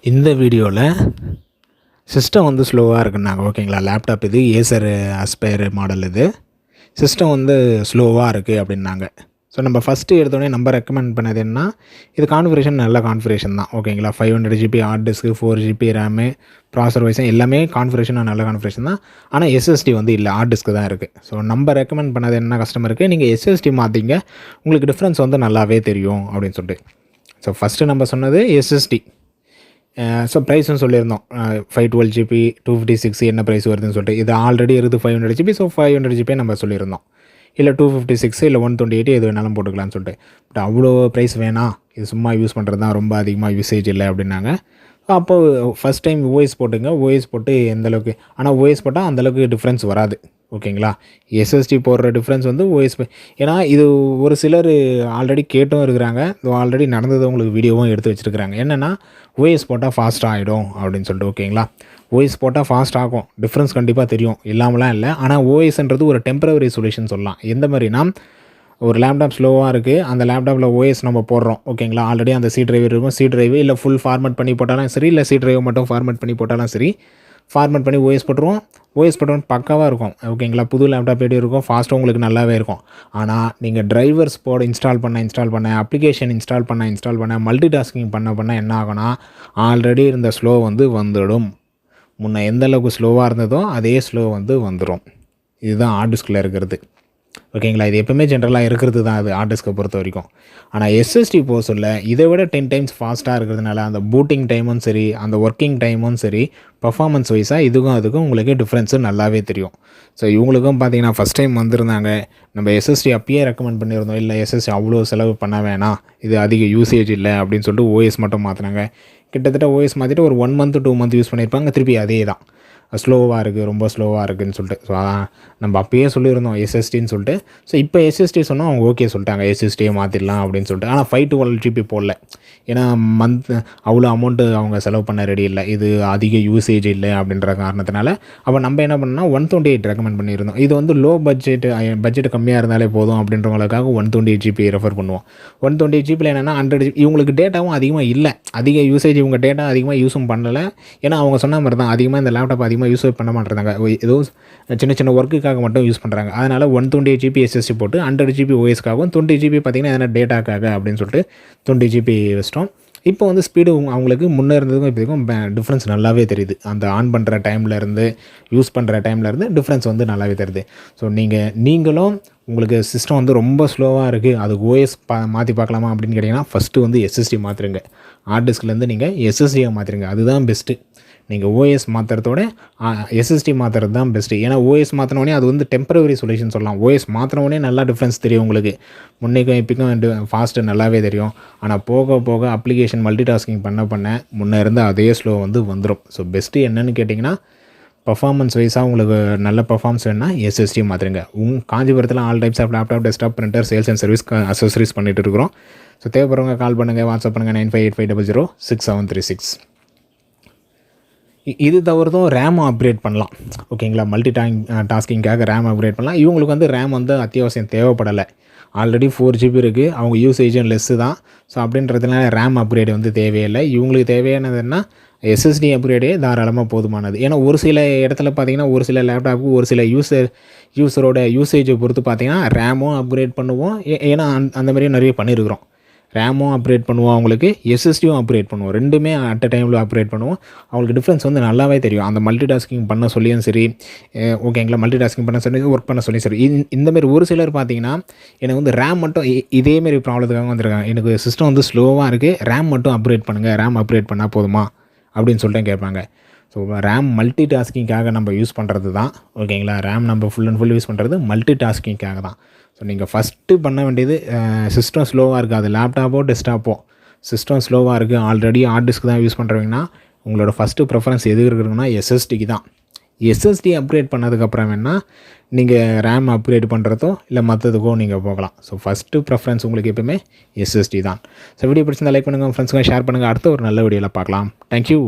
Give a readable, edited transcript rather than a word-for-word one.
இந்த வீடியோவில் சிஸ்டம் வந்து ஸ்லோவாக இருக்குன்னாங்க. ஓகேங்களா, லேப்டாப் இது ஏசர் அஸ்பயர் மாடல். இது சிஸ்டம் வந்து ஸ்லோவாக இருக்குது அப்படின்னாங்க. ஸோ நம்ம ஃபஸ்ட்டு எடுத்தோடனே நம்ம ரெக்கமெண்ட் பண்ணது என்ன, இது கான்ஃபிகரேஷன் நல்ல கான்ஃபிகரேஷன் தான். ஓகேங்களா, 500 GB hard disk, 4 GB RAM, processor வைஸும் எல்லாமே கான்ஃபிகரேஷன் நல்ல கான்ஃபிகரேஷன் தான். ஆனால் எஸ்எஸ்டி வந்து இல்லை, ஹார்ட் டிஸ்க்கு தான் இருக்குது. ஸோ நம்ம ரெக்கமெண்ட் பண்ணது என்ன கஸ்டமருக்கு, நீங்கள் எஸ்எஸ்டி மாற்றிங்க, உங்களுக்கு டிஃப்ரென்ஸ் வந்து நல்லாவே தெரியும் அப்படின்னு சொல்லிட்டு. ஸோ ஃபஸ்ட்டு நம்ம சொன்னது எஸ்எஸ்டி. ஸோ ப்ரைஸும் சொல்லியிருந்தோம், 512 GB 256 என்ன ப்ரைஸ் வருதுன்னு சொல்லிட்டு. இது ஆல்ரெடி இருக்குது 500 GB. ஸோ 500 GB நம்ம சொல்லியிருந்தோம். இல்லை 256 இல்லை 128 எது வேணாலும் போட்டுக்கலான்னு சொல்லிட்டு. பட் அவ்வளோ ப்ரைஸ் வேணாம், இது சும்மா யூஸ் பண்ணுறது தான், ரொம்ப அதிகமாக யூசேஜ் இல்லை அப்படின்னாங்க. அப்போது ஃபஸ்ட் டைம் ஓஎஸ் போட்டுங்க, ஓஎஸ் போட்டு எந்தளவுக்கு, ஆனால் ஓஎஸ் போட்டால் அந்தளவுக்கு டிஃப்ரென்ஸ் வராது. ஓகேங்களா, எஸ்எஸ்டி போடுற டிஃப்ரென்ஸ் வந்து ஓஎஸ், ஏன்னா இது ஒரு சிலர் ஆல்ரெடி கேட்டும் இருக்கிறாங்க, ஆல்ரெடி நடந்தது உங்களுக்கு வீடியோவும் எடுத்து வச்சுருக்கிறாங்க. என்னென்னா ஓஎஸ் போட்டால் ஃபாஸ்ட்டாக ஆகிடும் அப்படின்னு சொல்லிட்டு. ஓகேங்களா, ஓஎஸ் போட்டால் ஃபாஸ்ட் ஆகும், டிஃப்ரென்ஸ் கண்டிப்பாக தெரியும், இல்லாமலாம் இல்லை. ஆனால் ஓஎஸ்ன்றது ஒரு டெம்பரவரி சொல்யூஷன் சொல்லலாம். எந்த மாதிரினா, ஒரு லேப்டாப் ஸ்லோவாக இருக்குது, அந்த லேப்டாப்பில் ஓஎஸ் நம்ம போடுறோம். ஓகேங்களா, ஆல்ரெடி அந்த சி டிரைவ் இருக்கும், சி டிரைவ் இல்லை ஃபுல் ஃபார்மேட் பண்ணி போட்டாலும் சரி, இல்லை சி டிரைவ் மட்டும் ஃபார்மேட் பண்ணி போட்டாலும் சரி, ஃபார்மேட் பண்ணி ஓஎஸ் போட்டுருவோம். ஓஎஸ் போட்டோம் பக்காவாக இருக்கும். ஓகேங்களா, புது லேப்டாப் எப்படி இருக்கும், ஃபாஸ்ட்டாக உங்களுக்கு நல்லாவே இருக்கும். ஆனால் நீங்கள் டிரைவர்ஸ் இன்ஸ்டால் பண்ண அப்ளிகேஷன் இன்ஸ்டால் பண்ண மல்டி டாஸ்கிங் பண்ண என்ன ஆகும்னா, ஆல்ரெடி இருந்த ஸ்லோ வந்து வந்துடும். முன்ன எந்த அளவுக்கு ஸ்லோவாக இருந்ததோ அதே ஸ்லோ வந்து வந்துடும். இதுதான் ஹார்ட் டிஸ்கில் இருக்கிறது. ஓகேங்களா, இது எப்போவுமே ஜென்ரலாக இருக்கிறது தான் அது ஹார்ட் டிஸ்க்கை பொறுத்த வரைக்கும். ஆனால் எஸ்எஸ்டி போக சொல்ல இதை விட 10 டைம்ஸ் ஃபாஸ்ட்டாக இருக்கிறதுனால அந்த பூட்டிங் டைமும் சரி, அந்த ஒர்க்கிங் டைமும் சரி, பர்ஃபார்மன்ஸ் வைஸாக அதுக்கும் உங்களுக்கு டிஃப்ரென்ஸு நல்லாவே தெரியும். ஸோ இவங்களுக்கும் பார்த்தீங்கன்னா ஃபஸ்ட் டைம் வந்திருந்தாங்க, நம்ம எஸ்எஸ்டி அப்பயே ரெக்கமெண்ட் பண்ணியிருந்தோம், இல்லை எஸ்எஸ்டி அவ்வளோ செலவு பண்ண வேணாம், இது அதிக யூசேஜ் இல்லை அப்படின்னு சொல்லிட்டு ஓஎஸ் மட்டும் மாற்றினாங்க. கிட்டத்தட்ட ஓஎஸ் மாற்றிட்டு ஒரு 1 month 2 month யூஸ் பண்ணியிருப்பாங்க, திருப்பி அதே தான் ஸ்லோவாக இருக்குது, ரொம்ப ஸ்லோவாக இருக்குதுன்னு சொல்லிட்டு. ஸோ நம்ம அப்பயே சொல்லியிருந்தோம் எஸ்எஸ்டின்னு சொல்லிட்டு. ஸோ இப்போ எஸ்எஸ்டி சொன்னால் அவங்க ஓகே சொல்லிட்டாங்க, எஸ்எஸ்டியை மாற்றிடலாம் அப்படின்னு சொல்லிட்டு. ஆனால் 512 GB போடல, ஏன்னா அவ்வளோ அமௌண்ட்டு அவங்க செலவு பண்ண ரெடி இல்லை, இது அதிக யூசேஜ் இல்லை அப்படின்ற காரணத்தினால. அப்போ நம்ம என்ன பண்ணோம்னா 128 ரெக்கமெண்ட் பண்ணியிருந்தோம். இது வந்து லோ பட்ஜெட் கம்மியாக இருந்தாலே போதும் அப்படின்றவங்களுக்காக 128 GB ரெஃபர் பண்ணுவோம். 128 GB என்னென்னா 100 GB, இவங்களுக்கு டேட்டாவும் அதிகமாக இல்லை, அதிக யூசேஜ், இவங்க டேட்டா அதிகமாக யூஸும் பண்ணலை. ஏன்னா அவங்க சொன்ன மாதிரி தான், அதிகமாக இந்த லேப்டாப் அதிகமாக யூஸ் பண்ண மாட்டேறாங்க, ஏதோ சின்ன ஒர்க்குக்காக மட்டும் யூஸ் பண்ணுறாங்க. அதனால் 128 GB எஸ்எஸ்டி போட்டு 100 GB ஓஎஸ்க்காகவும் 20 GB பார்த்திங்கன்னா எதனா டேட்டாக்காக அப்படின்னு சொல்லிட்டு 20 GB வச்சிட்டோம். இப்போ வந்து ஸ்பீடு அவங்களுக்கு முன்னே இருந்ததுக்கும் இப்போதுக்கும் டிஃப்ரென்ஸ் நல்லாவே தெரியுது. அந்த ஆன் பண்ணுற டைம்லேருந்து யூஸ் பண்ணுற டைம்லேருந்து டிஃப்ரென்ஸ் வந்து நல்லாவே தெரியுது. ஸோ நீங்களும் உங்களுக்கு சிஸ்டம் வந்து ரொம்ப ஸ்லோவாக இருக்குது, அது ஓஎஸ் மாற்றி பார்க்கலாமா அப்படின்னு கேட்டிங்கன்னா, ஃபஸ்ட்டு வந்து எஸ்எஸ்டி மாற்றுருங்க. ஹார்ட் டிஸ்க்லேருந்து நீங்கள் எஸ்எஸ்டியை மாற்றுருங்க, அதுதான் பெஸ்ட்டு. நீங்கள் ஓஎஸ் மாற்றுறதோட எஸ்எஸ்டி மாற்றுறது தான் பெஸ்ட்டு. ஏன்னா ஓஎஸ் மாற்றினோடனே அது வந்து டெம்பரவரி சொல்யூஷன் சொல்லலாம். ஓஎஸ் மாற்றினோடனே நல்லா டிஃப்ரென்ஸ் தெரியும் உங்களுக்கு, முன்னைக்கும் இப்போக்கும் ஃபாஸ்ட்டு நல்லாவே தெரியும். ஆனால் போக போக அப்ளிகேஷன் மல்டி டாஸ்கிங் பண்ண முன்னே இருந்த அதே ஸ்லோ வந்து வந்துடும். ஸோ பெஸ்ட்டு என்னென்னு கேட்டிங்கன்னா, பர்ஃபார்மன்ஸ் வைஸாக உங்களுக்கு நல்ல பர்ஃபார்மன்ஸ் வேணுன்னா எஸ்எஸ்டி மாற்றுங்க. காஞ்சிபுரத்தில் all types of laptop, desktop, printer, sales and service accessories பண்ணிகிட்டு இருக்கிறோம். ஸோ தேவைப்படுறவங்க கால் பண்ணுங்கள், வாட்ஸ்அப் பண்ணுங்கள் 9585006736. இது தவிர்த்தும் ரேம் அப்கிரேட் பண்ணலாம். ஓகேங்களா, மல்டி டாஸ்கிங்காக ரேம் அப்கிரேட் பண்ணலாம். இவங்களுக்கு வந்து ரேம் வந்து அத்தியாவசியம் தேவைப்படலை, ஆல்ரெடி 4 GB இருக்குது, அவங்க யூசேஜும் லெஸ்ஸு தான். ஸோ அப்படின்றதுனால ரேம் அப்கிரேடு வந்து தேவையில்லை. இவங்களுக்கு தேவையானதுன்னா எஸ்எஸ்டி அப்கிரேடே தாராளமாக போதுமானது. ஏன்னா ஒரு சில இடத்துல பார்த்திங்கன்னா, ஒரு சில லேப்டாப்புக்கு ஒரு சில யூஸரோட யூசேஜை பொறுத்து பார்த்திங்கன்னா ரேமும் அப்கிரேட் பண்ணுவோம். ஏன்னா அந்த மாதிரியும் நிறைய பண்ணியிருக்கிறோம். ரேமும் அப்கிரேட் பண்ணுவோம், அவங்களுக்கு எஸ்எஸ்டியும் அப்கிரேட் பண்ணுவோம், ரெண்டுமே அட் அ டைமில் அப்கிரேட் பண்ணுவோம். அவங்களுக்கு டிஃப்ரென்ஸ் வந்து நல்லாவே தெரியும். அந்த மல்டி டாஸ்கிங் பண்ண சொல்லியும் சரி, ஓகேங்களா, மல்டி டாஸ்கிங் பண்ண சொல்லி ஒர்க் பண்ண சொல்லி சரி. இந்தமாரி ஒரு சிலர் பார்த்தீங்கன்னா, எனக்கு வந்து ரேம் மட்டும் இதேமாரி ப்ராப்ளத்துக்காக வந்திருக்காங்க, எனக்கு சிஸ்டம் வந்து ஸ்லோவாக இருக்குது, ரேம் மட்டும் அப்கிரேட் பண்ணுங்கள், ரேம் அப்கிரேட் பண்ணால் போதுமா அப்படின்னு சொல்லிட்டு கேட்பாங்க. ஸோ ரேம் மல்டி டாஸ்கிங்காக நம்ம யூஸ் பண்ணுறது தான். ஓகேங்களா, ரேம் நம்ம ஃபுல் அண்ட் ஃபுல் யூஸ் பண்ணுறது மல்டி டாஸ்கிங்காக தான். ஸோ நீங்கள் ஃபஸ்ட்டு பண்ண வேண்டியது, சிஸ்டம் ஸ்லோவாக இருக்குது, அது லேப்டாப்போ டெஸ்க்டாப்போ சிஸ்டம் ஸ்லோவாக இருக்குது, ஆல்ரெடி ஹார்ட் டிஸ்க் தான் யூஸ் பண்ணுறீங்கன்னா, உங்களோட ஃபஸ்ட்டு ப்ரிஃபரன்ஸ் எது இருக்குதுன்னா எஸ்எஸ்டிக்கு தான். எஸ்எஸ்டி அப்கிரேட் பண்ணதுக்கப்புறம் வேணால் நீங்கள் ரேம் அப்கிரேட் பண்ணுறதோ இல்லை மற்றதுக்கோ நீங்கள் போகலாம். ஸோ ஃபஸ்ட்டு ப்ரிஃபரன்ஸ் உங்களுக்கு எப்பவுமே எஸ்எஸ்டி தான். ஸோ வீடியோ பிடிச்சிருந்தா லைக் பண்ணுங்கள், ஃப்ரெண்ட்ஸுங்க ஷேர் பண்ணுங்கள். அடுத்த ஒரு நல்ல வீடியோவில் பார்க்கலாம். தேங்க்யூ.